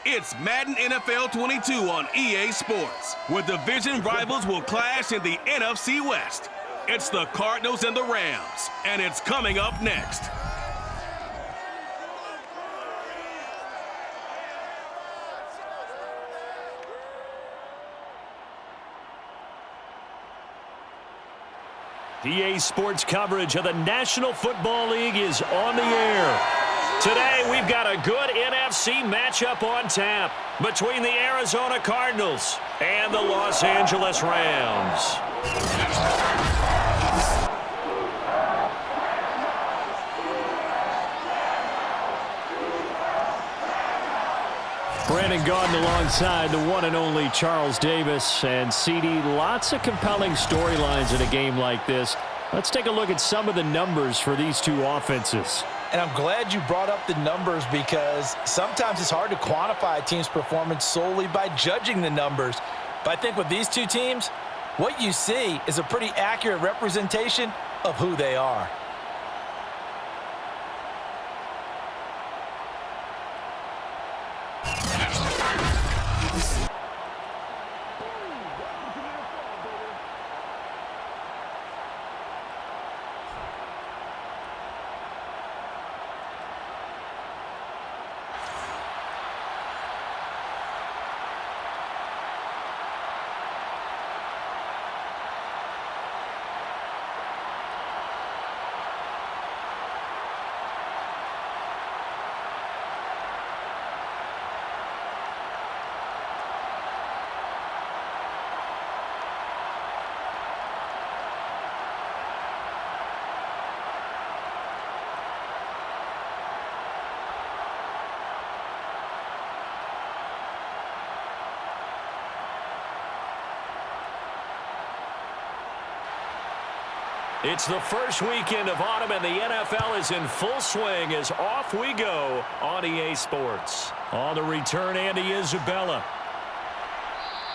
It's Madden NFL 22 on EA Sports, where division rivals will clash in the NFC West. It's the Cardinals and the Rams, and it's coming up next. EA Sports coverage of the National Football League is on the air. Today, we've got a good NFC matchup on tap between the Arizona Cardinals and the Los Angeles Rams. Brandon Gaudin alongside the one and only Charles Davis. And CD, lots of compelling storylines in a game like this. Let's take a look at some of the numbers for these two offenses. And I'm glad you brought up the numbers because sometimes it's hard to quantify a team's performance solely by judging the numbers. But I think with these two teams, what you see is a pretty accurate representation of who they are. It's the first weekend of autumn, and the NFL is in full swing as off we go on EA Sports. On the return, Andy Isabella.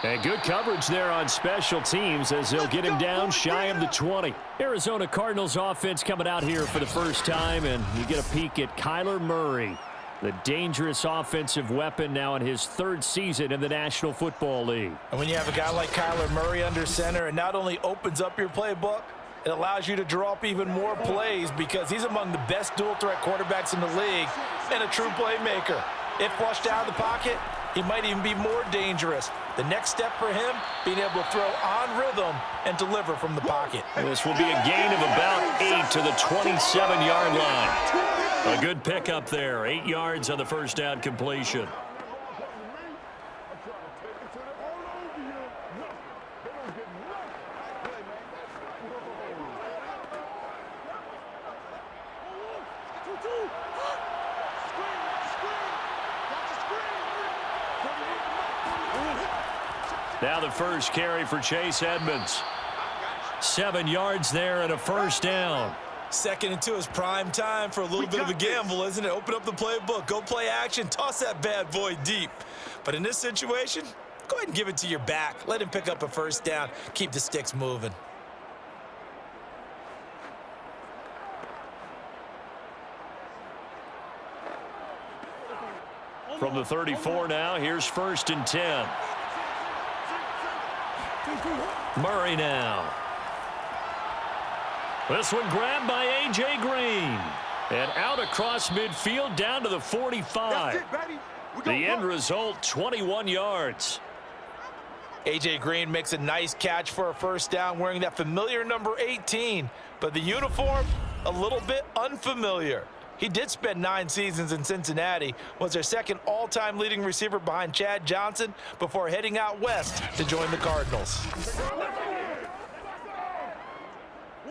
And good coverage there on special teams as they'll get him down shy of the 20. Arizona Cardinals offense coming out here for the first time, and you get a peek at Kyler Murray, the dangerous offensive weapon now in his third season in the National Football League. And when you have a guy like Kyler Murray under center, it not only opens up your playbook, it allows you to draw up even more plays because he's among the best dual-threat quarterbacks in the league and a true playmaker. If flushed out of the pocket, he might even be more dangerous. The next step for him, being able to throw on rhythm and deliver from the pocket. This will be a gain of about 8 to the 27-yard line. A good pickup there, 8 yards on the first down completion. Now the first carry for Chase Edmonds. 7 yards there and a first down. Second and 2 is prime time for a little bit of a gamble, isn't it? Open up the playbook, go play action, toss that bad boy deep. But in this situation, go ahead and give it to your back. Let him pick up a first down. Keep the sticks moving. From the 34 now, here's 1st and 10. Murray now. This one grabbed by A.J. Green. And out across midfield down to the 45. The end result, 21 yards. A.J. Green makes a nice catch for a first down wearing that familiar number 18. But the uniform, a little bit unfamiliar. He did spend 9 seasons in Cincinnati, was their second all-time leading receiver behind Chad Johnson before heading out west to join the Cardinals.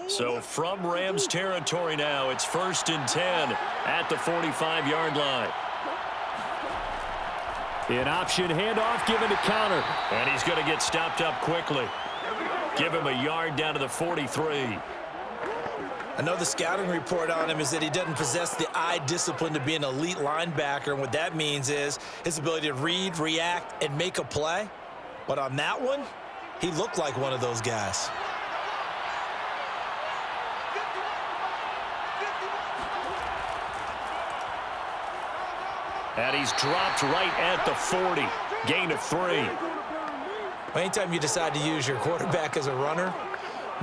So from Rams territory now, it's 1st and 10 at the 45-yard line. An option handoff given to counter, and he's going to get stopped up quickly. Give him a yard down to the 43. I know the scouting report on him is that he doesn't possess the eye discipline to be an elite linebacker, and what that means is his ability to read, react, and make a play. But on that one, he looked like one of those guys. And he's dropped right at the 40. Gain of 3. Anytime you decide to use your quarterback as a runner,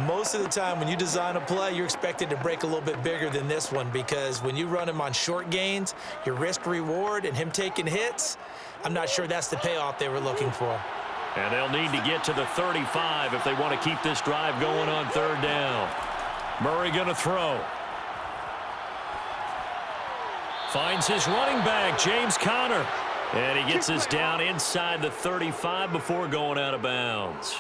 most of the time when you design a play, you're expected to break a little bit bigger than this one, because when you run him on short gains, your risk-reward and him taking hits, I'm not sure that's the payoff they were looking for. And they'll need to get to the 35 if they want to keep this drive going on third down. Murray going to throw. Finds his running back, James Conner. And he gets us down inside the 35 before going out of bounds.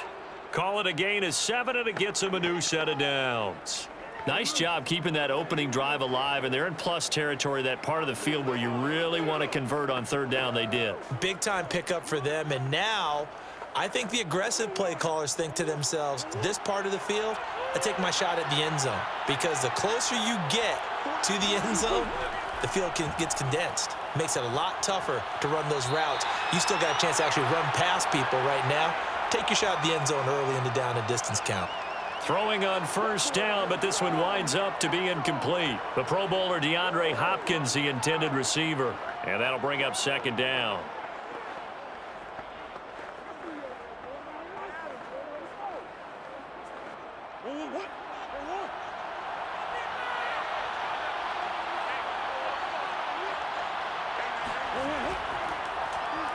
Call it a gain of 7, and it gets him a new set of downs. Nice job keeping that opening drive alive, and they're in plus territory, that part of the field where you really want to convert on third down. They did. Big-time pickup for them, and now I think the aggressive play callers think to themselves, this part of the field, I take my shot at the end zone, because the closer you get to the end zone, the field gets condensed. Makes it a lot tougher to run those routes. You still got a chance to actually run past people right now. Take your shot at the end zone early in the down and distance count. Throwing on first down, but this one winds up to be incomplete. The Pro Bowler DeAndre Hopkins, the intended receiver. And that'll bring up second down.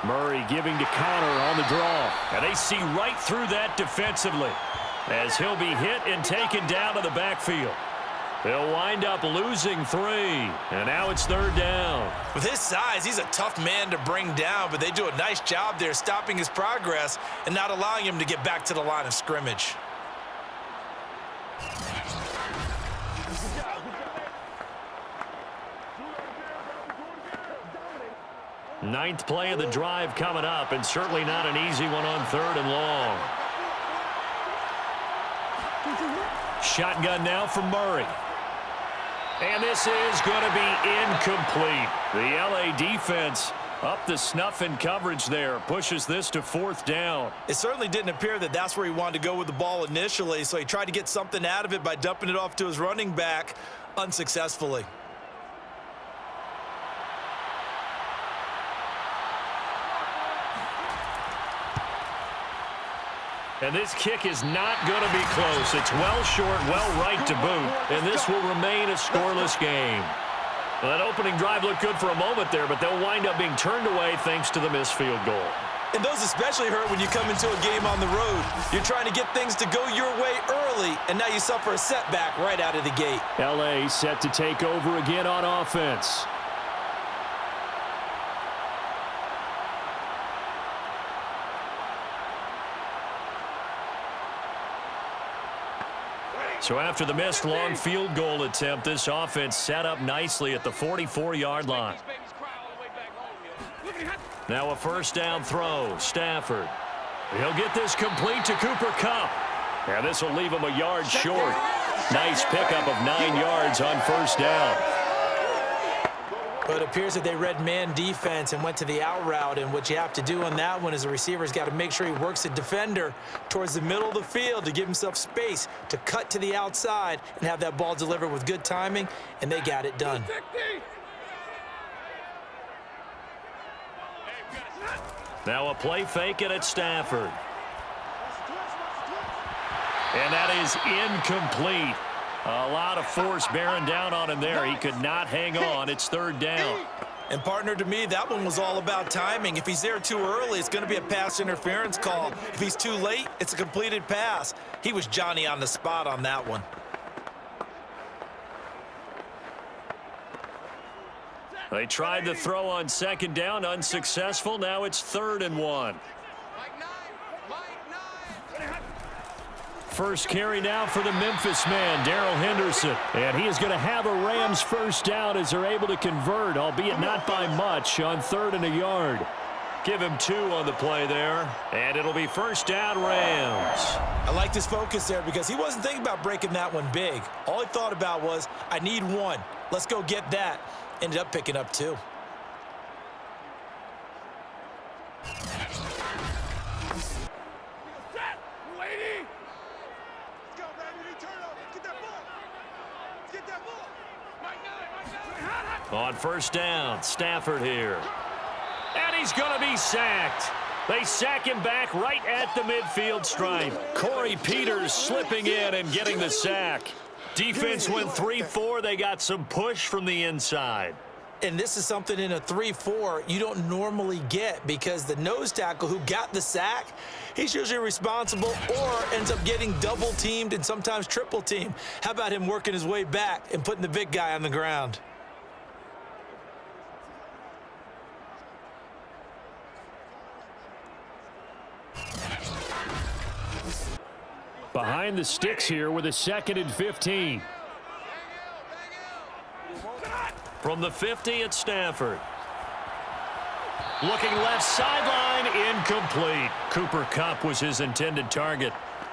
Murray giving to Conner on the draw. And they see right through that defensively, as he'll be hit and taken down to the backfield. They'll wind up losing 3. And now it's third down. With his size, he's a tough man to bring down, but they do a nice job there stopping his progress and not allowing him to get back to the line of scrimmage. Ninth play of the drive coming up, and certainly not an easy one on third and long. Shotgun now from Murray. And this is going to be incomplete. The LA defense up the snuff in coverage there. Pushes this to fourth down. It certainly didn't appear that that's where he wanted to go with the ball initially, so he tried to get something out of it by dumping it off to his running back unsuccessfully. And this kick is not going to be close. It's well short, well right to boot. And this will remain a scoreless game. Well, that opening drive looked good for a moment there, but they'll wind up being turned away thanks to the missed field goal. And those especially hurt when you come into a game on the road. You're trying to get things to go your way early, and now you suffer a setback right out of the gate. LA set to take over again on offense. So after the missed long field goal attempt, this offense set up nicely at the 44-yard line. Now a first down throw. Stafford. He'll get this complete to Cooper Kupp. And this will leave him a yard short. Nice pickup of 9 yards on first down. But it appears that they read man defense and went to the out route, and what you have to do on that one is the receiver's got to make sure he works the defender towards the middle of the field to give himself space to cut to the outside and have that ball delivered with good timing, and they got it done. Now a play fake it at Stafford. And that is incomplete. A lot of force bearing down on him there. He could not hang on. It's third down. And, partner, to me, that one was all about timing. If he's there too early, it's going to be a pass interference call. If he's too late, it's a completed pass. He was Johnny on the spot on that one. They tried to throw on second down, unsuccessful. Now it's 3rd and 1. First carry now for the Memphis man, Darrell Henderson. And he is going to have a Rams first down as they're able to convert, albeit not by much, on 3rd and a yard. Give him 2 on the play there. And it'll be first down Rams. I like this focus there because he wasn't thinking about breaking that one big. All he thought about was, I need 1. Let's go get that. Ended up picking up 2. On first down, Stafford here. And he's going to be sacked. They sack him back right at the midfield stripe. Corey Peters slipping in and getting the sack. Defense went 3-4. They got some push from the inside. And this is something in a 3-4 you don't normally get because the nose tackle who got the sack, he's usually responsible or ends up getting double-teamed and sometimes triple-teamed. How about him working his way back and putting the big guy on the ground? Behind the sticks here with a 2nd and 15. From the 50, it's Stafford. Looking left sideline, incomplete. Cooper Kupp was his intended target,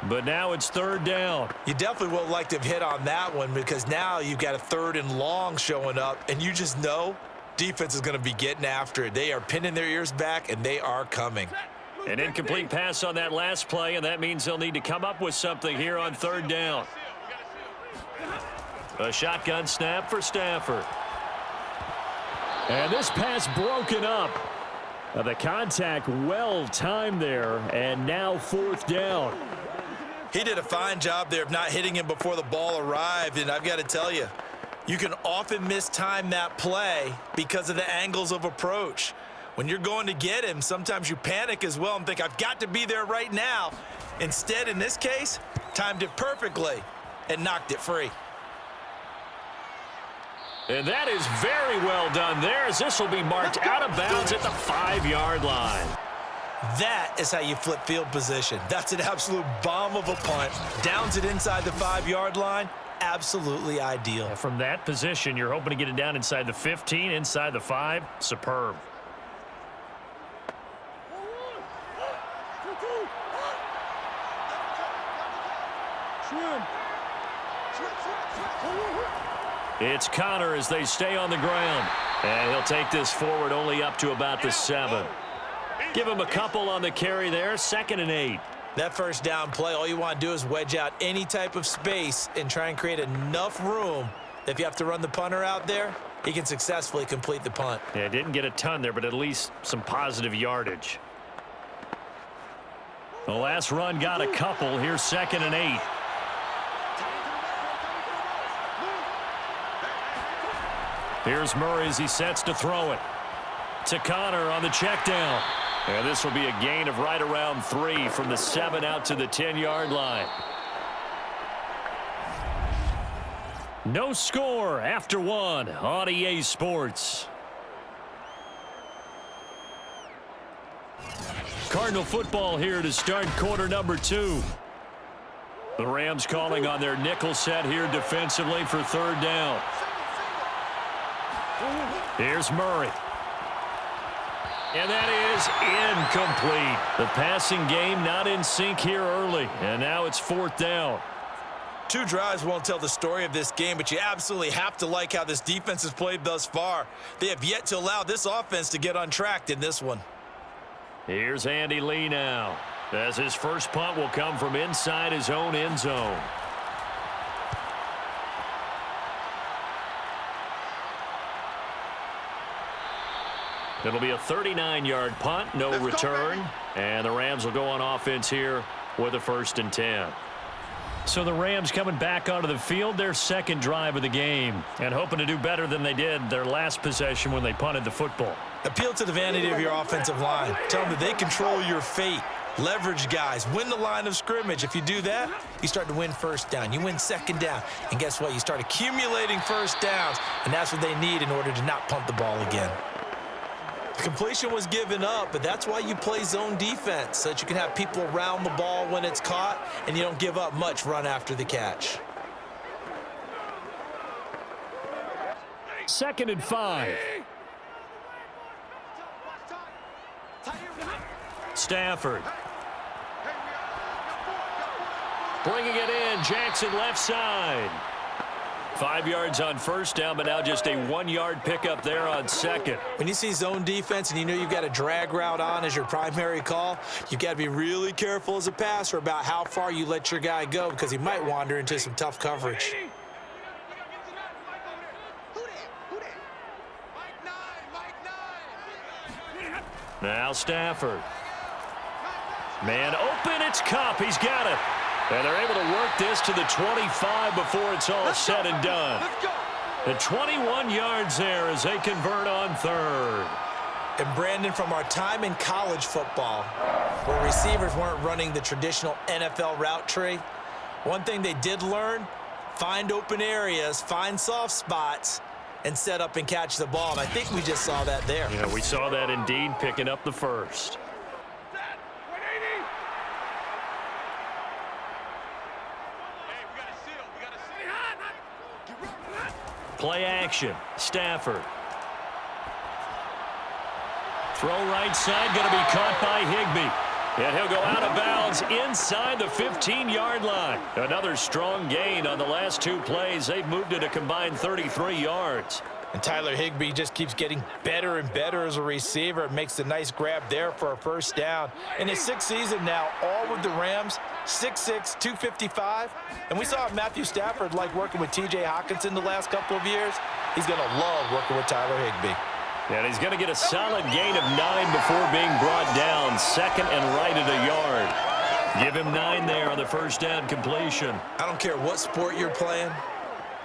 but now it's 3rd down. You definitely would like to have hit on that one because now you've got a 3rd and long showing up, and you just know defense is going to be getting after it. They are pinning their ears back, and they are coming. An incomplete pass on that last play, and that means they'll need to come up with something here on 3rd down. A shotgun snap for Stafford. And this pass broken up. The contact well timed there, and now 4th down. He did a fine job there of not hitting him before the ball arrived, and I've got to tell you, you can often mistime that play because of the angles of approach. When you're going to get him, sometimes you panic as well and think, I've got to be there right now. Instead, in this case, timed it perfectly and knocked it free. And that is very well done there as this will be marked out of bounds at the 5-yard line. That is how you flip field position. That's an absolute bomb of a punt. Downs it inside the 5-yard line. Absolutely ideal. From that position, you're hoping to get it down inside the 15, inside the 5. Superb. It's Connor as they stay on the ground. And he'll take this forward only up to about the 7. Give him a couple on the carry there. 2nd and 8. That 1st down play, all you want to do is wedge out any type of space and try and create enough room that if you have to run the punter out there, he can successfully complete the punt. Yeah, didn't get a ton there, but at least some positive yardage. The last run got a couple. Here's 2nd and 8. Here's Murray as he sets to throw it. To Connor on the check down. And this will be a gain of right around 3 from the 7 out to the 10-yard line. No score after 1 on EA Sports. Cardinal football here to start quarter number 2. The Rams calling on their nickel set here defensively for 3rd down. Here's Murray. And that is incomplete. The passing game not in sync here early. And now it's 4th down. 2 drives won't tell the story of this game, but you absolutely have to like how this defense has played thus far. They have yet to allow this offense to get untracked in this one. Here's Andy Lee now, as his first punt will come from inside his own end zone. It'll be a 39-yard punt, no return, and the Rams will go on offense here with a 1st and 10. So the Rams coming back onto the field, their 2nd drive of the game, and hoping to do better than they did their last possession when they punted the football. Appeal to the vanity of your offensive line. Tell them that they control your fate. Leverage guys. Win the line of scrimmage. If you do that, you start to win 1st down. You win 2nd down. And guess what? You start accumulating 1st downs, and that's what they need in order to not punt the ball again. The completion was given up, but that's why you play zone defense, so that you can have people around the ball when it's caught, and you don't give up much run after the catch. 2nd and 5. Stafford. Bringing it in, Jackson left side. 5 yards on 1st down, but now just a 1-yard pickup there on 2nd. When you see zone defense and you know you've got a drag route on as your primary call, you've got to be really careful as a passer about how far you let your guy go because he might wander into some tough coverage. Now Stafford. Man open, it's Kupp. He's got it. And they're able to work this to the 25 before it's all said and done. The 21 yards there as they convert on third. And Brandon, from our time in college football, where receivers weren't running the traditional NFL route tree, one thing they did learn, find open areas, find soft spots, and set up and catch the ball. And I think we just saw that there. Yeah, we saw that indeed, picking up the first. Play action. Stafford. Throw right side, going to be caught by Higbee. And he'll go out of bounds inside the 15-yard line. Another strong gain on the last two plays. They've moved it a combined 33 yards. And Tyler Higbee just keeps getting better and better as a receiver. Makes a nice grab there for a first down. In his sixth season now, all with the Rams, 6'6", 255. And we saw Matthew Stafford like working with T.J. Hockenson the last couple of years. He's going to love working with Tyler Higbee. And he's going to get a solid gain of 9 before being brought down. Second and right at a yard. Give him 9 there on the first down completion. I don't care what sport you're playing.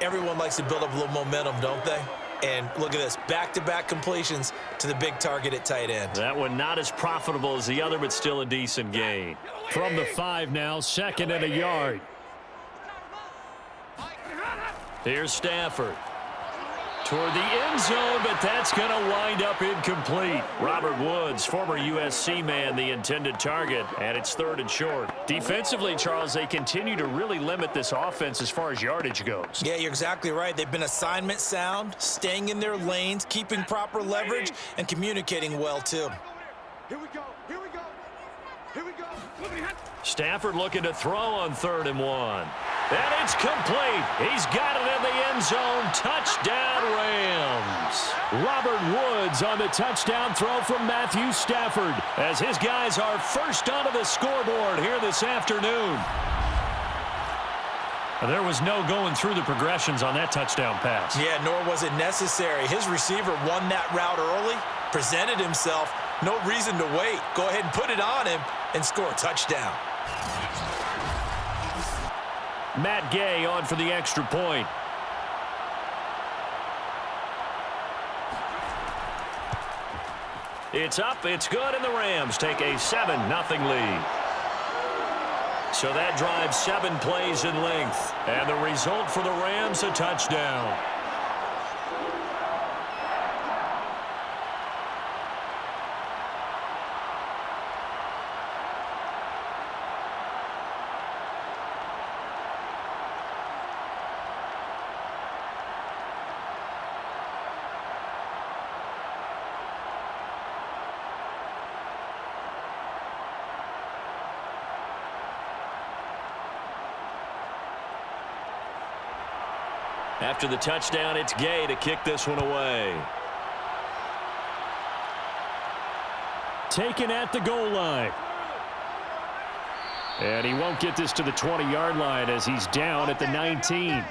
Everyone likes to build up a little momentum, don't they? And look at this, back-to-back completions to the big target at tight end. That one not as profitable as the other, but still a decent gain. From the 5 now, second and a yard. Here's Stafford. Toward the end zone, but that's going to wind up incomplete. Robert Woods, former USC man, the intended target, and it's third and short. Defensively, Charles, they continue to really limit this offense as far as yardage goes. Yeah, you're exactly right. They've been assignment sound, staying in their lanes, keeping proper leverage, and communicating well, too. Here we go. Here we go. Here we go. Stafford looking to throw on 3rd and 1. And it's complete. He's got it in the end zone. Touchdown, Rams. Robert Woods on the touchdown throw from Matthew Stafford as his guys are first onto the scoreboard here this afternoon. There was no going through the progressions on that touchdown pass. Yeah, nor was it necessary. His receiver won that route early, presented himself. No reason to wait. Go ahead and put it on him and score a touchdown. Matt Gay on for the extra point. It's up, it's good, and the Rams take a 7-0 lead. So that drives 7 plays in length. And the result for the Rams, a touchdown. After the touchdown, it's Gay to kick this one away. Taken at the goal line. And he won't get this to the 20-yard line as he's down at the 19.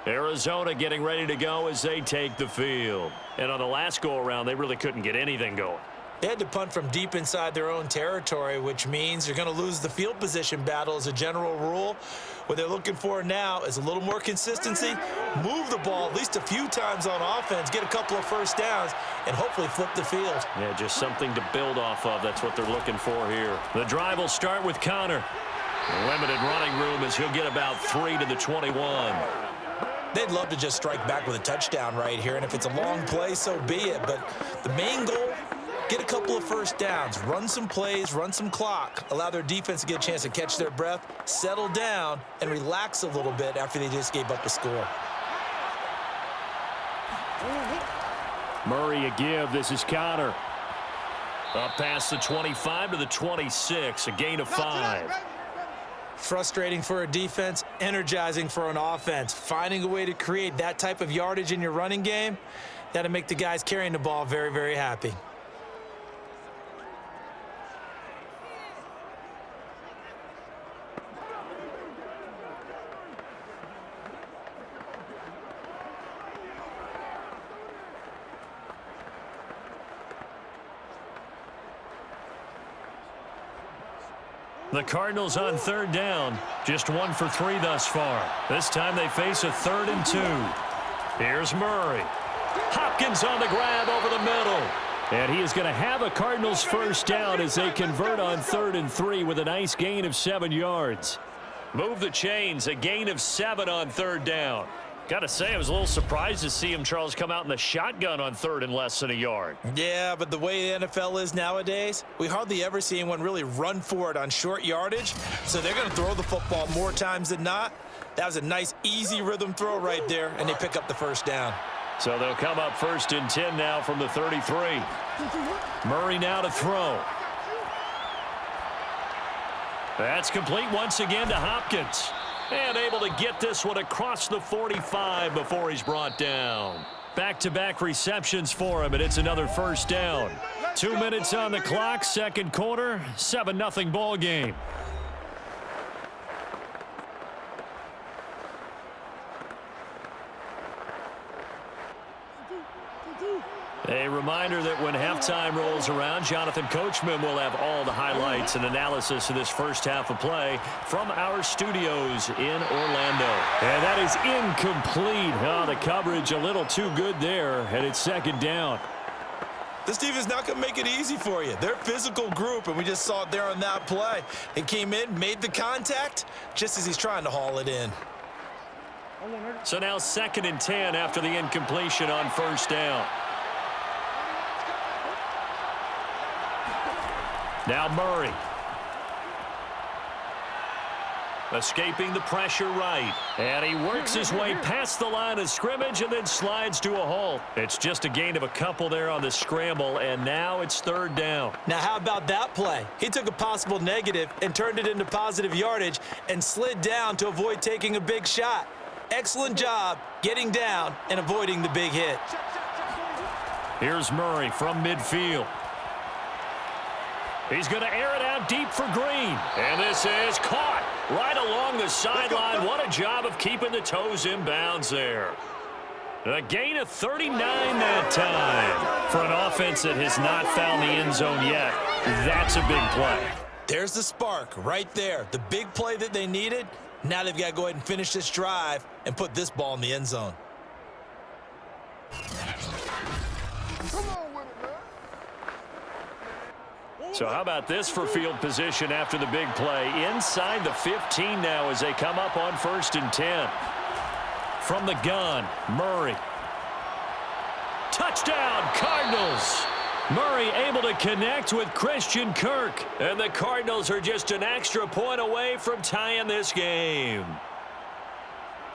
Arizona getting ready to go as they take the field. And on the last go-around, they really couldn't get anything going. They had to punt from deep inside their own territory, which means you're going to lose the field position battle as a general rule. What they're looking for now is a little more consistency, move the ball at least a few times on offense, get a couple of first downs, and hopefully flip the field. Yeah, just something to build off of. That's what they're looking for here. The drive will start with Connor. Limited running room as he'll get about 3 to the 21. They'd love to just strike back with a touchdown right here, and if it's a long play, so be it. But the main goal, get a couple of first downs, run some plays, run some clock, allow their defense to get a chance to catch their breath, settle down, and relax a little bit after they just gave up a score. Murray a give. This is Connor. Up past the 25 to the 26, a gain of 5. Frustrating for a defense, energizing for an offense. Finding a way to create that type of yardage in your running game, that'll make the guys carrying the ball very, very happy. The Cardinals on third down, just 1 for 3 thus far. This time they face a 3rd and 2. Here's Murray. Hopkins on the grab over the middle. And he is going to have a Cardinals first down as they convert on 3rd and 3 with a nice gain of 7 yards. Move the chains, a gain of 7 on 3rd down. Got to say, I was a little surprised to see him, Charles, come out in the shotgun on 3rd and less than a yard. Yeah, but the way the NFL is nowadays, we hardly ever see anyone really run for it on short yardage. So they're going to throw the football more times than not. That was a nice, easy rhythm throw right there, and they pick up the first down. So they'll come up 1st and 10 now from the 33. Murray now to throw. That's complete once again to Hopkins. And able to get this one across the 45 before he's brought down. Back-to-back receptions for him, and it's another first down. 2 minutes on the clock, second quarter, 7-0 ball game. A reminder that when halftime rolls around, Jonathan Coachman will have all the highlights and analysis of this first half of play from our studios in Orlando. And that is incomplete. Oh, the coverage a little too good there, and it's second down. This team is not going to make it easy for you. They're a physical group, and we just saw it there on that play. He came in, made the contact, just as he's trying to haul it in. So now 2nd and 10 after the incompletion on first down. Now Murray. Escaping the pressure right. And he works his way past the line of scrimmage and then slides to a halt. It's just a gain of a couple there on the scramble, and now it's 3rd down. Now how about that play? He took a possible negative and turned it into positive yardage and slid down to avoid taking a big shot. Excellent job getting down and avoiding the big hit. Here's Murray from midfield. He's going to air it out deep for Green. And this is caught right along the sideline. What a job of keeping the toes in bounds there. A gain of 39 that time. For an offense that has not found the end zone yet, that's a big play. There's the spark right there. The big play that they needed. Now they've got to go ahead and finish this drive and put this ball in the end zone. So how about this for field position after the big play? Inside the 15 now as they come up on 1st and 10. From the gun, Murray. Touchdown, Cardinals! Murray able to connect with Christian Kirk. And the Cardinals are just an extra point away from tying this game.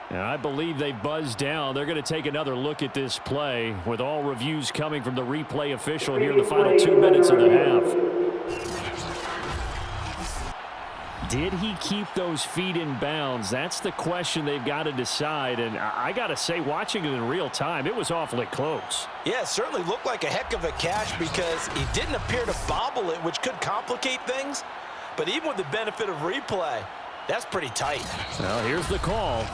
And I believe they buzzed down. They're going to take another look at this play with all reviews coming from the replay official here in the final 2 minutes of the half. Did he keep those feet in bounds? That's the question they've got to decide. And I got to say, watching it in real time, it was awfully close. Yeah, it certainly looked like a heck of a catch because he didn't appear to bobble it, which could complicate things. But even with the benefit of replay, that's pretty tight. Well, here's the call.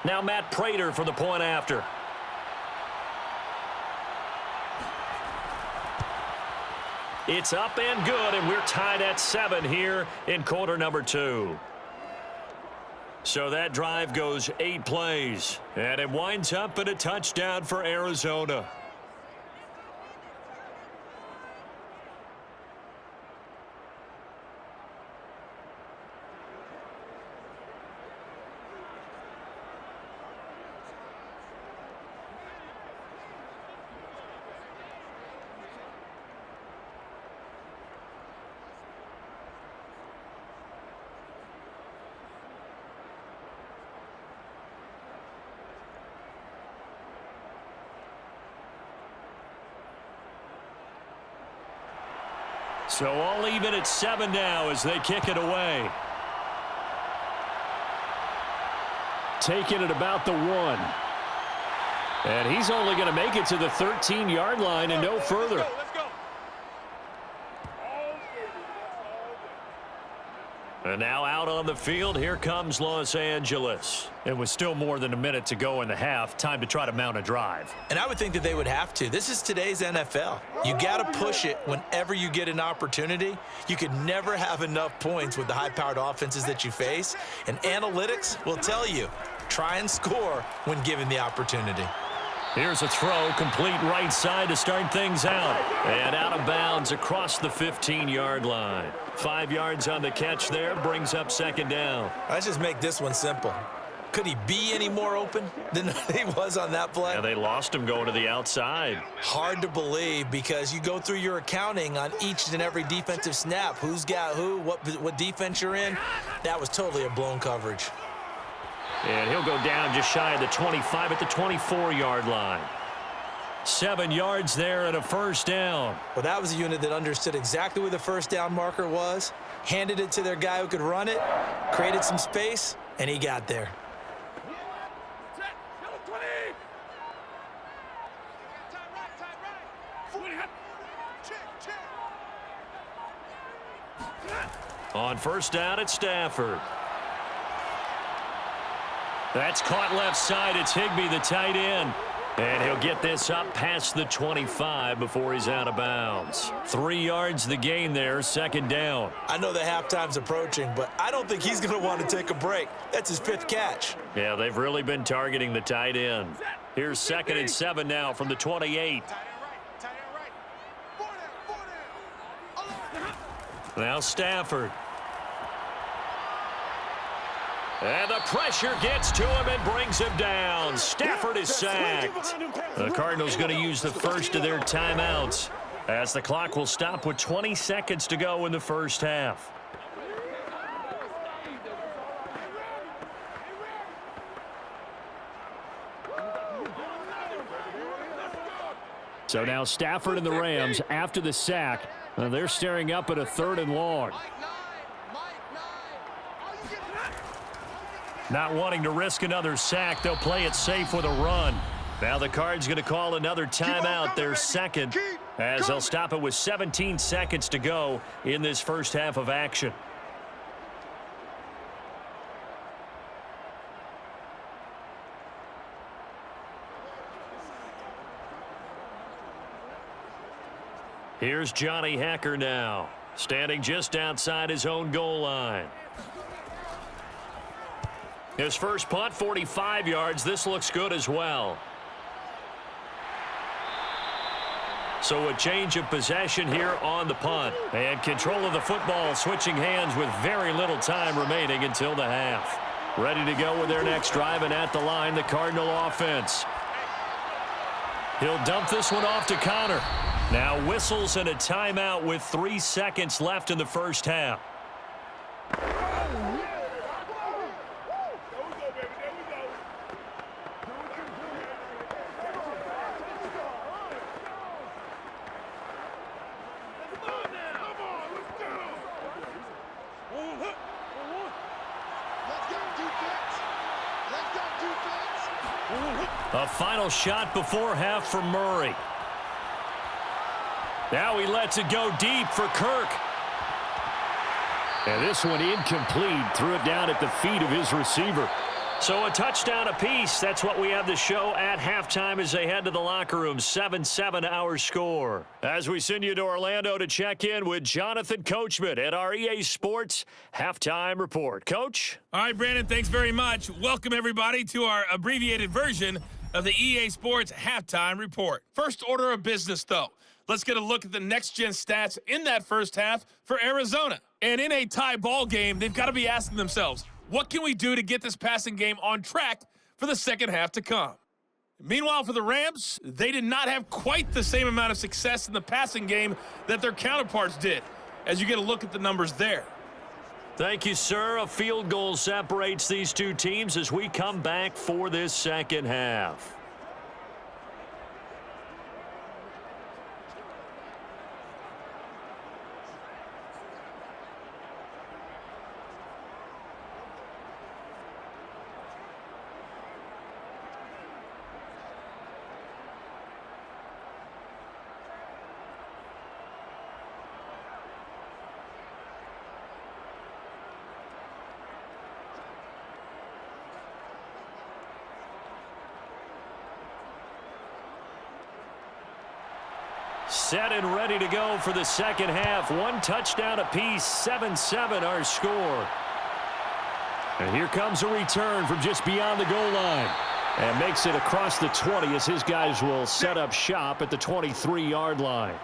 Now Matt Prater for the point after. It's up and good, and we're tied at 7 here in quarter number 2. So that drive goes 8 plays, and it winds up in a touchdown for Arizona. So all even at 7 now as they kick it away. Taking it about the 1. And he's only going to make it to the 13-yard line and no further. And now out on the field, here comes Los Angeles. It was still more than a minute to go in the half. Time to try to mount a drive. And I would think that they would have to. This is today's NFL. You got to push it whenever you get an opportunity. You could never have enough points with the high-powered offenses that you face. And analytics will tell you, try and score when given the opportunity. Here's a throw, complete right side to start things out. And out of bounds across the 15-yard line. 5 yards on the catch there, brings up second down. Let's just make this one simple. Could he be any more open than he was on that play? Yeah, they lost him going to the outside. Hard to believe because you go through your accounting on each and every defensive snap. Who's got who, what defense you're in. That was totally a blown coverage. And he'll go down just shy of the 25 at the 24-yard line. 7 yards there and a first down. Well, that was a unit that understood exactly where the first down marker was, handed it to their guy who could run it, created some space, and he got there. On first down, it's Stafford. That's caught left side. It's Higbee, the tight end. And he'll get this up past the 25 before he's out of bounds. 3 yards the gain there, second down. I know the halftime's approaching, but I don't think he's going to want to take a break. That's his 5th catch. Yeah, they've really been targeting the tight end. Here's 2nd and 7 now from the 28. Now Stafford. And the pressure gets to him and brings him down. Stafford is sacked. The Cardinals going to use the first of their timeouts as the clock will stop with 20 seconds to go in the first half. So now Stafford and the Rams, after the sack, they're staring up at a 3rd and long. Not wanting to risk another sack, they'll play it safe with a run. Now the Cards going to call another timeout, their second, as they'll stop it with 17 seconds to go in this first half of action. Here's Johnny Hacker now, standing just outside his own goal line. His first punt, 45 yards. This looks good as well. So a change of possession here on the punt. And control of the football switching hands with very little time remaining until the half. Ready to go with their next drive, and at the line, the Cardinal offense. He'll dump this one off to Connor. Now whistles and a timeout with 3 seconds left in the first half. A final shot before half for Murray. Now he lets it go deep for Kirk. And this one incomplete. Threw it down at the feet of his receiver. So a touchdown apiece. That's what we have to show at halftime as they head to the locker room. 7-7 our score. As we send you to Orlando to check in with Jonathan Coachman at our EA Sports Halftime Report. Coach? All right, Brandon, thanks very much. Welcome, everybody, to our abbreviated version of the EA Sports Halftime Report. First order of business, though. Let's get a look at the next-gen stats in that first half for Arizona. And in a tie ball game, they've got to be asking themselves, what can we do to get this passing game on track for the second half to come? Meanwhile, for the Rams, they did not have quite the same amount of success in the passing game that their counterparts did, as you get a look at the numbers there. Thank you, sir. A field goal separates these two teams as we come back for this second half. Set and ready to go for the second half. One touchdown apiece, 7-7 our score. And here comes a return from just beyond the goal line. And makes it across the 20 as his guys will set up shop at the 23-yard line.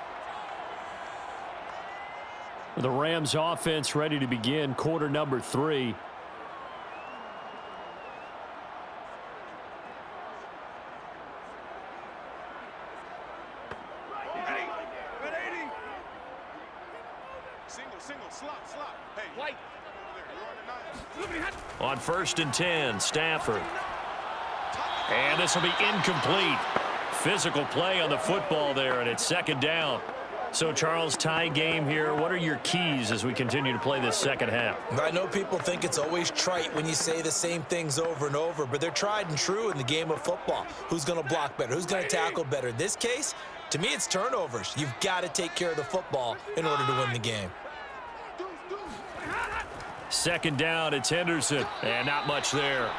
The Rams offense ready to begin quarter number 3. On 1st and 10, Stafford. And this will be incomplete. Physical play on the football there, and it's second down. So, Charles, tie game here. What are your keys as we continue to play this second half? I know people think it's always trite when you say the same things over and over, but they're tried and true in the game of football. Who's going to block better? Who's going to tackle better? In this case, to me, it's turnovers. You've got to take care of the football in order to win the game. Second down, it's Henderson. And not much there.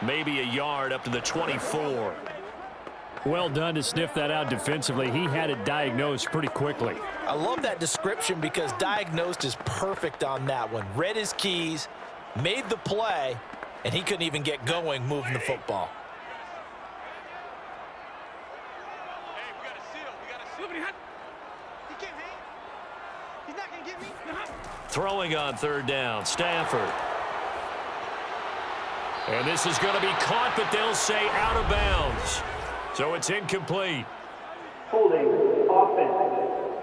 Maybe a yard up to the 24. Well done to sniff that out defensively. He had it diagnosed pretty quickly. I love that description because diagnosed is perfect on that one. Read his keys, made the play, and he couldn't even get going moving the football. Hey, we got a seal. We got a seal. He can't hang. He's not going to get me. Throwing on 3rd down, Stafford. And this is going to be caught, but they'll say out of bounds. So it's incomplete. Holding offense.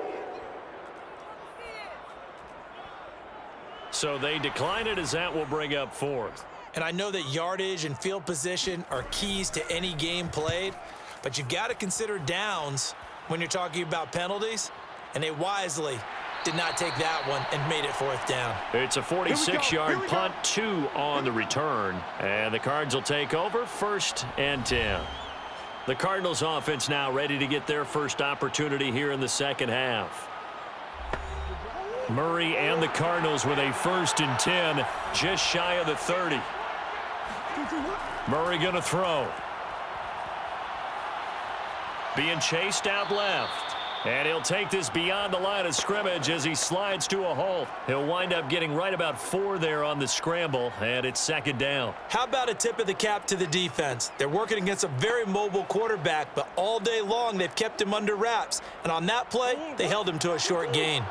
So they decline it as that will bring up 4th. And I know that yardage and field position are keys to any game played, but you've got to consider downs when you're talking about penalties, and they wisely did not take that one and made it 4th down. It's a 46-yard punt, 2 on the return, and the Cards will take over 1st and 10. The Cardinals offense now ready to get their first opportunity here in the second half. Murray and the Cardinals with a 1st and 10, just shy of the 30. Murray going to throw. Being chased out left. And he'll take this beyond the line of scrimmage as he slides to a halt. He'll wind up getting right about 4 there on the scramble, and it's second down. How about a tip of the cap to the defense? They're working against a very mobile quarterback, but all day long they've kept him under wraps. And on that play, they held him to a short gain.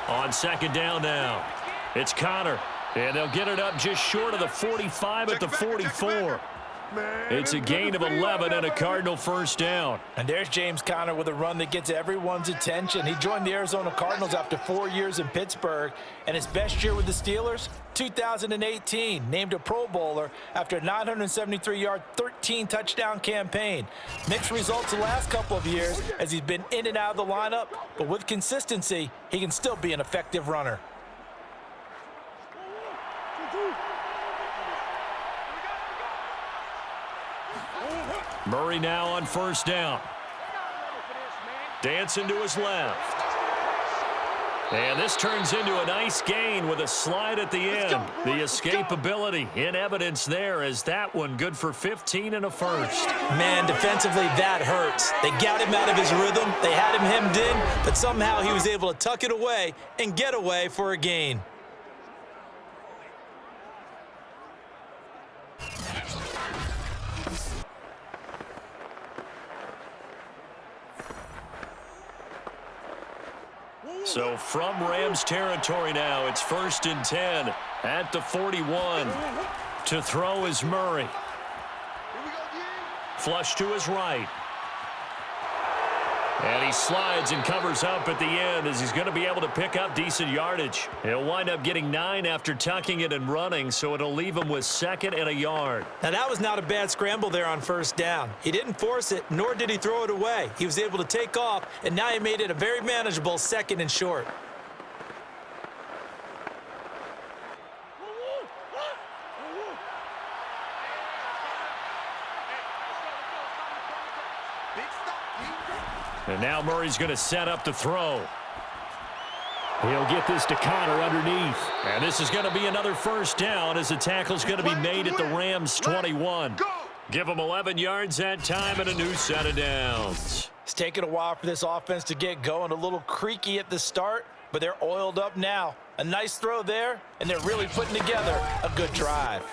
On second down now, it's Connor. And they'll get it up just short of the 45 at the 44. It's a gain of 11 and a Cardinal 1st down. And there's James Conner with a run that gets everyone's attention. He joined the Arizona Cardinals after 4 years in Pittsburgh, and his best year with the Steelers, 2018, named a Pro Bowler after a 973-yard, 13-touchdown campaign. Mixed results the last couple of years as he's been in and out of the lineup, but with consistency, he can still be an effective runner. Murray now on 1st down. Dancing to his left. And this turns into a nice gain with a slide at the end. The escapability in evidence there as that one good for 15 and a 1st. Man, defensively, that hurts. They got him out of his rhythm. They had him hemmed in, but somehow he was able to tuck it away and get away for a gain. So from Rams territory now, it's 1st and 10 at the 41. To throw is Murray. Flush to his right. And he slides and covers up at the end as he's going to be able to pick up decent yardage. He'll wind up getting 9 after tucking it and running, so it'll leave him with 2nd and a yard. Now, that was not a bad scramble there on 1st down. He didn't force it, nor did he throw it away. He was able to take off, and now he made it a very manageable 2nd and short. And now Murray's going to set up the throw. He'll get this to Connor underneath. And this is going to be another 1st down as the tackle's going to be made at the Rams 21. Give them 11 yards that time and a new set of downs. It's taken a while for this offense to get going. A little creaky at the start, but they're oiled up now. A nice throw there, and they're really putting together a good drive.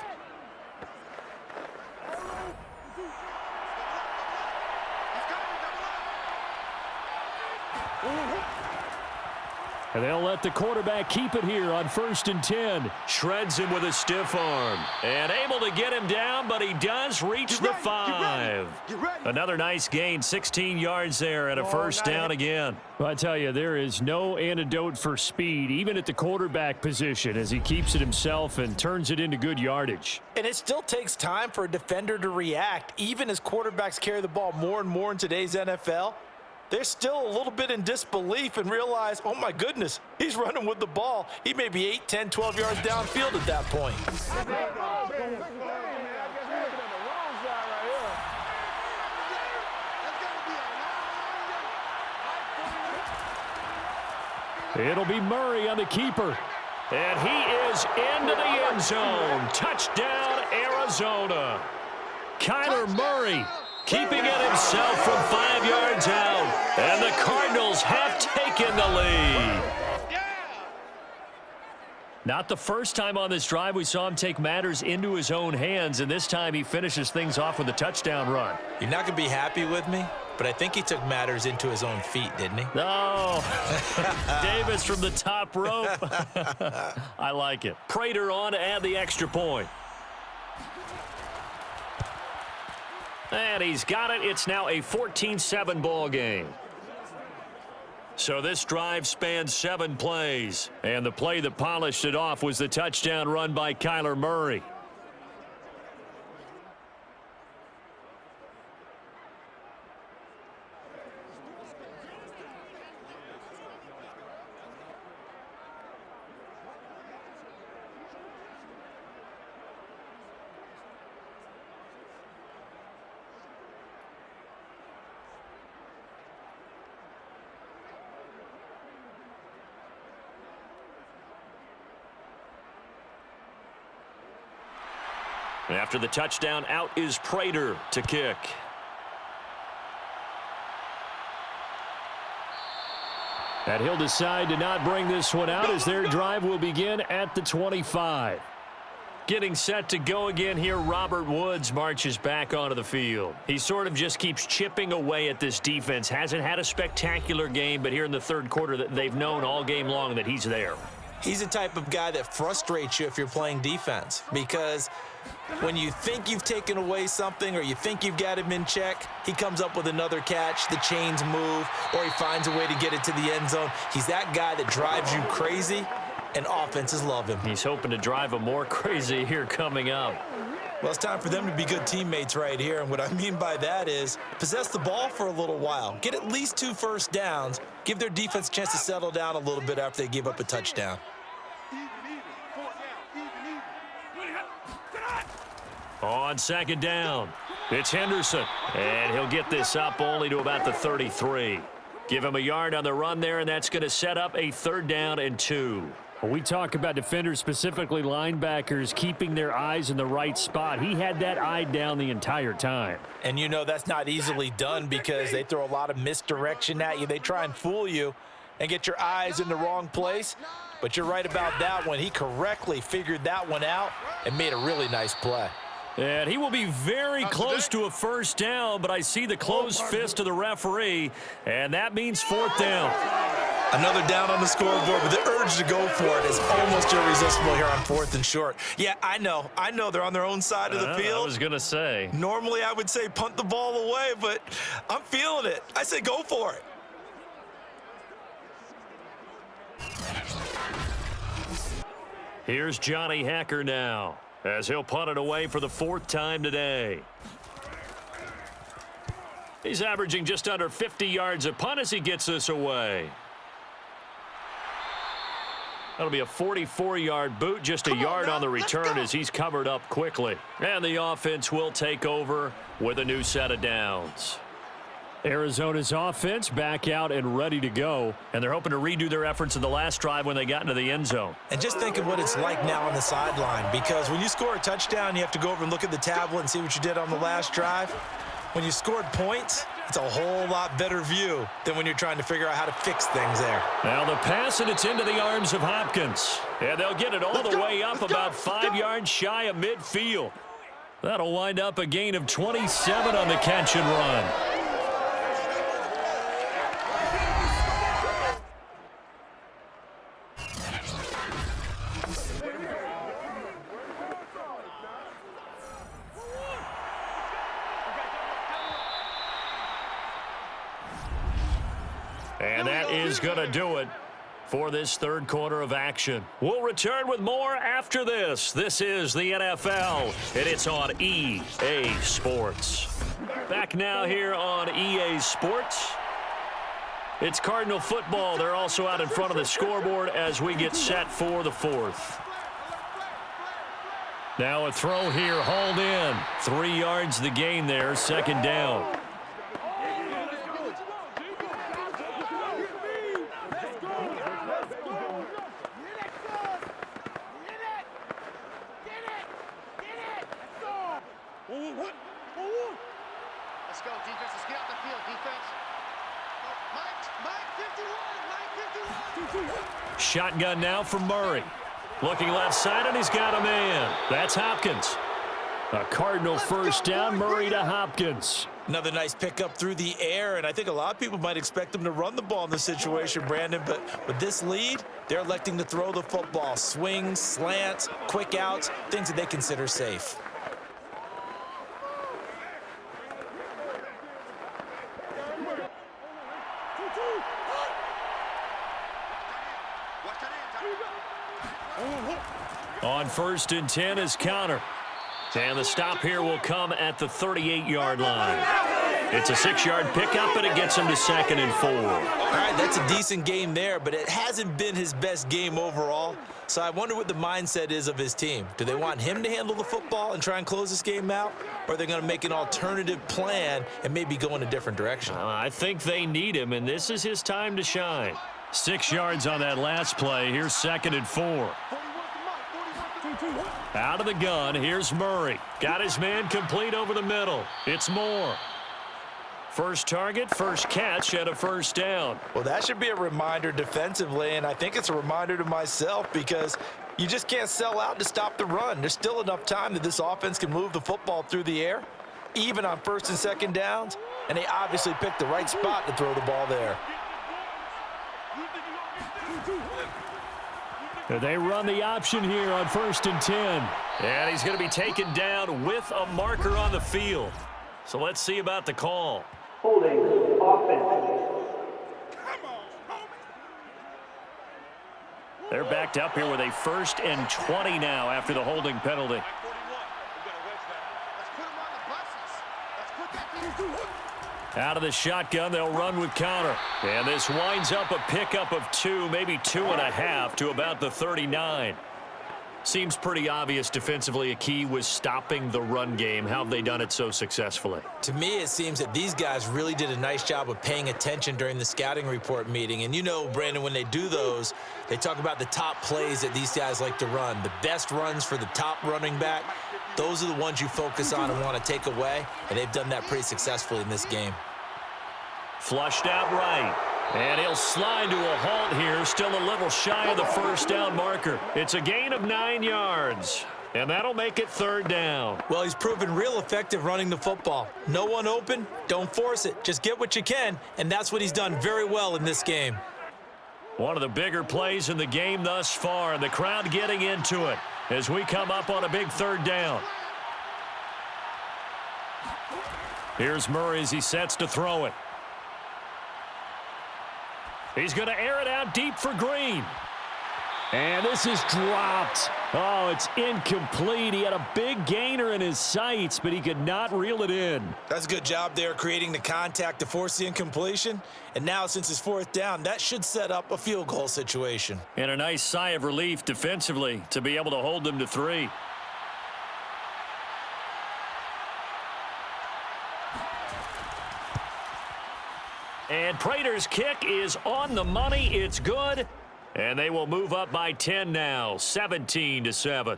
And they'll let the quarterback keep it here on 1st and 10. Shreds him with a stiff arm. And able to get him down, but he does reach the 5. Another nice gain, 16 yards there and a first down again. Well, I tell you, there is no antidote for speed, even at the quarterback position, as he keeps it himself and turns it into good yardage. And it still takes time for a defender to react, even as quarterbacks carry the ball more and more in today's NFL. They're still a little bit in disbelief and realize, oh my goodness, he's running with the ball. He may be 8, 10, 12 yards downfield at that point. It'll be Murray on the keeper. And he is into the end zone. Touchdown, Arizona. Kyler Murray keeping it himself from 5 yards out. And the Cardinals have taken the lead. Not the first time on this drive we saw him take matters into his own hands, and this time he finishes things off with a touchdown run. You're not going to be happy with me, but I think he took matters into his own feet, didn't he? No. Davis from the top rope. I like it. Prater on to add the extra point. And he's got it. It's now a 14-7 ball game. So this drive spans 7 plays. And the play that polished it off was the touchdown run by Kyler Murray. After the touchdown, out is Prater to kick. And he'll decide to not bring this one out as their drive will begin at the 25. Getting set to go again here, Robert Woods marches back onto the field. He sort of just keeps chipping away at this defense. Hasn't had a spectacular game, but here in the third quarter, that they've known all game long that he's there. He's the type of guy that frustrates you if you're playing defense, because when you think you've taken away something or you think you've got him in check, he comes up with another catch, the chains move, or he finds a way to get it to the end zone. He's that guy that drives you crazy, and offenses love him. He's hoping to drive him more crazy here coming up. Well, it's time for them to be good teammates right here, and what I mean by that is possess the ball for a little while, get at least 2 first downs, give their defense a chance to settle down a little bit after they give up a touchdown. On second down, it's Henderson, and he'll get this up only to about the 33. Give him a yard on the run there, and that's going to set up a 3rd down and 2. When we talk about defenders, specifically linebackers, keeping their eyes in the right spot, he had that eye down the entire time. And you know that's not easily done because they throw a lot of misdirection at you. They try and fool you and get your eyes in the wrong place. But you're right about that one. He correctly figured that one out and made a really nice play. And he will be very close to a 1st down, but I see the closed fist of the referee, and that means 4th down. Another down on the scoreboard, but the urge to go for it is almost irresistible here on 4th and short. Yeah, I know they're on their own side of the field. I was going to say. Normally I would say punt the ball away, but I'm feeling it. I say go for it. Here's Johnny Hacker now, as he'll punt it away for the 4th time today. He's averaging just under 50 yards a punt as he gets this away. That'll be a 44-yard boot, just a yard on the return as he's covered up quickly. And the offense will take over with a new set of downs. Arizona's offense back out and ready to go, and they're hoping to redo their efforts in the last drive when they got into the end zone. And just think of what it's like now on the sideline, because when you score a touchdown, you have to go over and look at the tablet and see what you did on the last drive. When you scored points, it's a whole lot better view than when you're trying to figure out how to fix things there. Now the pass, and it's into the arms of Hopkins. And they'll get it all the way up about 5 yards shy of midfield. That'll wind up a gain of 27 on the catch and run. And that is going to do it for this third quarter of action. We'll return with more after this. This is the NFL, and it's on EA Sports. Back now here on EA Sports. It's Cardinal football. They're also out in front of the scoreboard as we get set for the fourth. Now a throw here, hauled in. 3 yards the gain there, second down. Let's go, defense. Let's get out the field, defense. Mike 51. Shotgun now for Murray. Looking left side, and he's got a man. That's Hopkins. A Cardinal first down, Murray to Hopkins. Another nice pickup through the air, and I think a lot of people might expect them to run the ball in this situation, Brandon, but with this lead, they're electing to throw the football. Swings, slants, quick outs, things that they consider safe. On 1st and 10 is Counter. And the stop here will come at the 38-yard line. It's a 6-yard pickup, and it gets him to 2nd and 4. All right, that's a decent game there, but it hasn't been his best game overall. So I wonder what the mindset is of his team. Do they want him to handle the football and try and close this game out? Or are they going to make an alternative plan and maybe go in a different direction? I think they need him, and this is his time to shine. 6 yards on that last play. Here's 2nd and 4. Out of the gun, here's Murray. Got his man complete over the middle. It's Moore. First target, first catch, and a first down. Well, that should be a reminder defensively, and I think it's a reminder to myself because you just can't sell out to stop the run. There's still enough time that this offense can move the football through the air, even on 1st and 2nd downs, and they obviously picked the right spot to throw the ball there. They run the option here on 1st and 10. And he's going to be taken down with a marker on the field. So let's see about the call. Holding offense. They're backed up here with a 1st and 20 now after the holding penalty. Out of the shotgun, they'll run with Counter. And this winds up a pickup of 2, maybe 2.5 to about the 39. Seems pretty obvious defensively a key was stopping the run game. How have they done it so successfully? To me, it seems that these guys really did a nice job of paying attention during the scouting report meeting. And you know, Brandon, when they do those, they talk about the top plays that these guys like to run. The best runs for the top running back. Those are the ones you focus on and want to take away, and they've done that pretty successfully in this game. Flushed out right, and he'll slide to a halt here, still a little shy of the first down marker. It's a gain of 9 yards, and that'll make it 3rd down. Well, he's proven real effective running the football. No one open, don't force it. Just get what you can, and that's what he's done very well in this game. One of the bigger plays in the game thus far, and the crowd getting into it as we come up on a big 3rd down. Here's Murray as he sets to throw it. He's going to air it out deep for Green. And this is dropped. Oh, it's incomplete. He had a big gainer in his sights, but he could not reel it in. That's a good job there creating the contact to force the incompletion. And now, since it's 4th down, that should set up a field goal situation. And a nice sigh of relief defensively to be able to hold them to 3. And Prater's kick is on the money. It's good. And they will move up by 10 now, 17-7.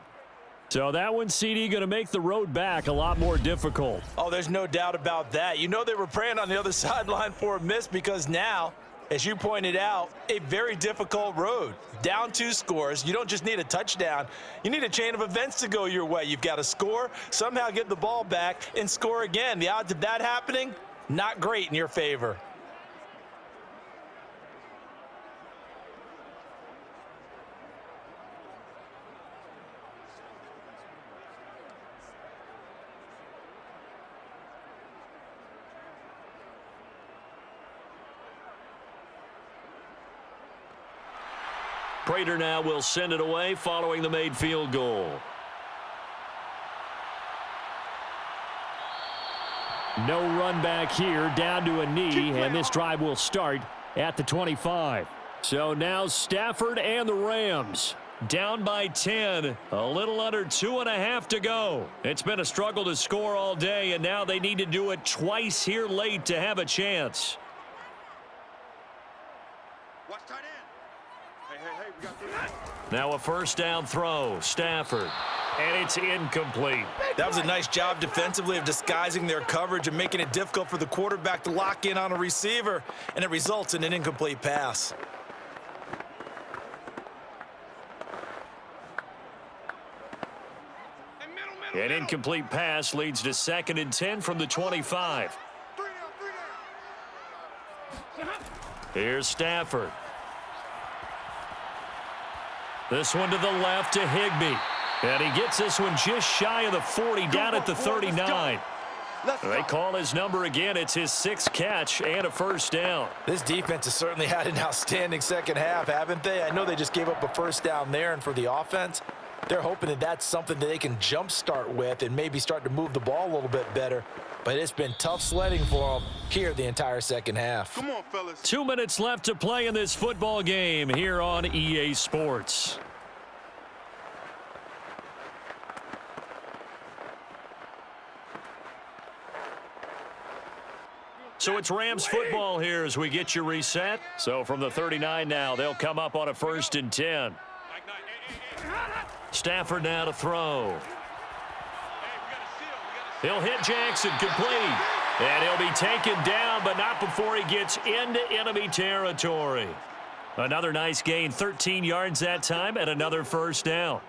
So that one, CD, going to make the road back a lot more difficult. Oh, there's no doubt about that. You know they were praying on the other sideline for a miss because now, as you pointed out, a very difficult road. Down 2 scores. You don't just need a touchdown. You need a chain of events to go your way. You've got to score, somehow get the ball back, and score again. The odds of that happening, not great in your favor. Prater now will send it away following the made field goal. No run back here, down to a knee, and this drive will start at the 25. So now Stafford and the Rams down by 10, a little under 2.5 to go. It's been a struggle to score all day, and now they need to do it twice here late to have a chance. Now a first down throw, Stafford, and it's incomplete. That was a nice job defensively of disguising their coverage and making it difficult for the quarterback to lock in on a receiver, and it results in an incomplete pass. An incomplete pass leads to 2nd and 10 from the 25. Here's Stafford. This one to the left to Higbee. And he gets this one just shy of the 40, down at the 39. They call his number again. It's his 6th catch and a first down. This defense has certainly had an outstanding second half, haven't they? I know they just gave up a first down there, and for the offense, they're hoping that that's something that they can jumpstart with and maybe start to move the ball a little bit better. But it's been tough sledding for them here the entire second half. Come on, fellas. 2 minutes left to play in this football game here on EA Sports. So it's Rams football here as we get you reset. So from the 39 now, they'll come up on a 1st and 10. Stafford now to throw. He'll hit Jackson complete. And he'll be taken down, but not before he gets into enemy territory. Another nice gain, 13 yards that time, and another first down.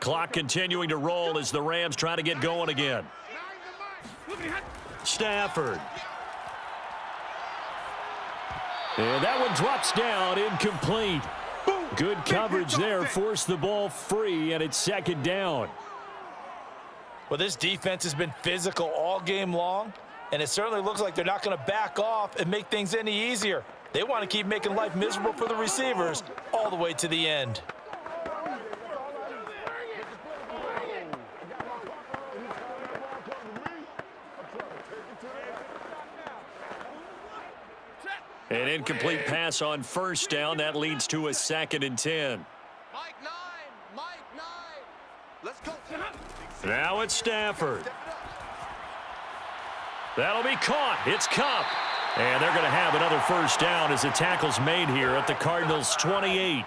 Clock continuing to roll as the Rams try to get going again. Stafford. And that one drops down, incomplete. Good coverage there, forced the ball free, and it's 2nd down. Well, this defense has been physical all game long, and it certainly looks like they're not going to back off and make things any easier. They want to keep making life miserable for the receivers all the way to the end. An incomplete pass on first down. That leads to a 2nd and 10. Mike 9. Let's go. Now it's Stafford. That'll be caught. It's Cup. And they're going to have another first down as the tackle's made here at the Cardinals' 28.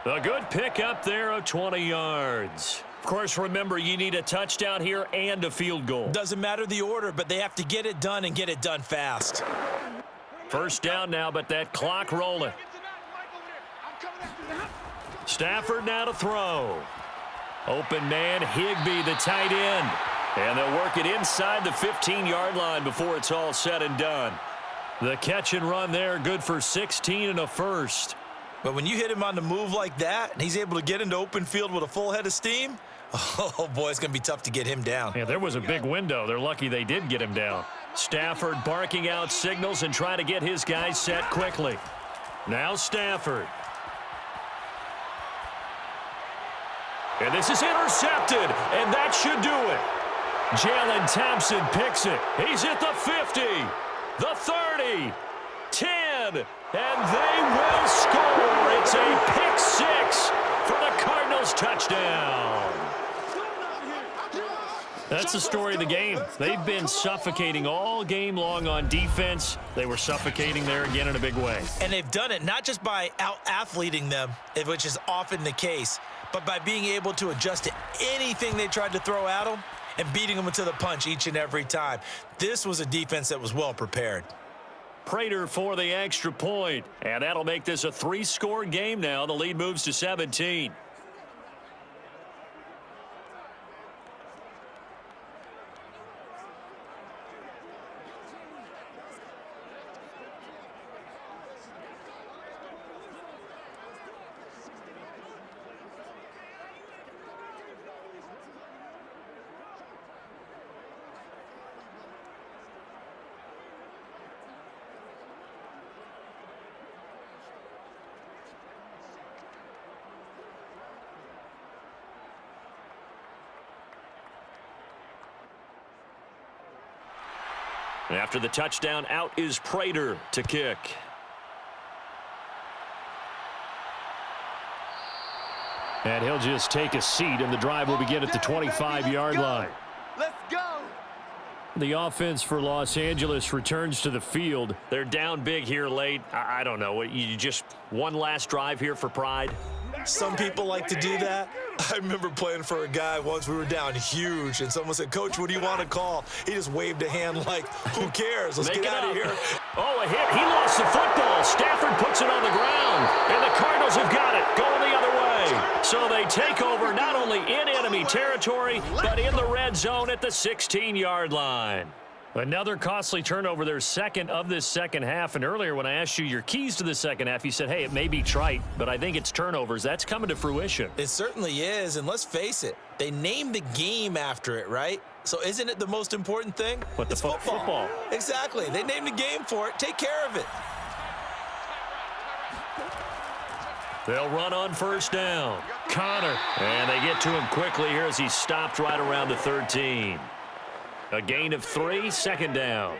A good pickup there of 20 yards. Of course, remember, you need a touchdown here and a field goal. Doesn't matter the order, but they have to get it done and get it done fast. First down now, but that clock rolling. Stafford now to throw. Open man, Higbee, the tight end. And they'll work it inside the 15-yard line before it's all said and done. The catch and run there, good for 16 and a first. But when you hit him on the move like that, and he's able to get into open field with a full head of steam, oh, boy, it's going to be tough to get him down. Yeah, there was a big window. They're lucky they did get him down. Stafford barking out signals and trying to get his guys set quickly. Now Stafford. And this is intercepted, and that should do it. Jalen Thompson picks it. He's at the 50, the 30, 10, and they will score. It's a pick 6 for the Cardinals touchdown. That's the story of the game. They've been suffocating all game long on defense. They were suffocating there again in a big way. And they've done it not just by out-athleting them, which is often the case, but by being able to adjust to anything they tried to throw at them and beating them to the punch each and every time. This was a defense that was well prepared. Prater for the extra point, and that'll make this a 3-score game now. The lead moves to 17. After the touchdown, out is Prater to kick. And he'll just take a seat, and the drive will begin at the 25-yard line. Let's go. The offense for Los Angeles returns to the field. They're down big here late. I don't know. You just one last drive here for pride? Some people like to do that. I remember playing for a guy once. We were down huge, and someone said, "Coach, what do you want to call?" He just waved a hand like, who cares? Let's get out of here. Oh, a hit. He lost the football. Stafford puts it on the ground, and the Cardinals have got it going the other way. So they take over not only in enemy territory, but in the red zone at the 16-yard line. Another costly turnover, their second of this second half. And earlier when I asked you your keys to the second half, you said, hey, it may be trite, but I think it's turnovers. That's coming to fruition. It certainly is, and let's face it, they named the game after it, right? So isn't it the most important thing? But the football. Exactly. They named the game for it. Take care of it. They'll run on first down. Connor. And they get to him quickly here as he stopped right around the 13. A gain of 3, second down.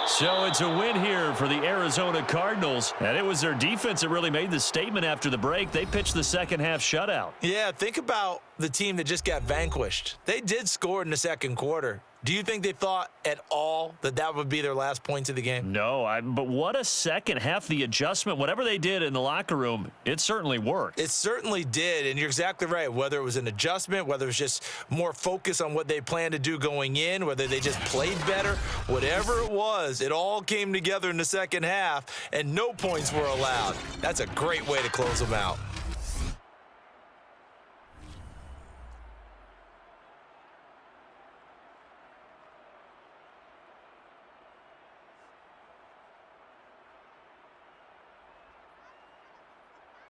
So it's a win here for the Arizona Cardinals. And it was their defense that really made the statement after the break. They pitched the second half shutout. Yeah, think about the team that just got vanquished. They did score in the second quarter. Do you think they thought at all that that would be their last points of the game? No, but what a second half. The adjustment, whatever they did in the locker room, it certainly worked. It certainly did, and you're exactly right. Whether it was an adjustment, whether it was just more focus on what they planned to do going in, whether they just played better, whatever it was, it all came together in the second half, and no points were allowed. That's a great way to close them out.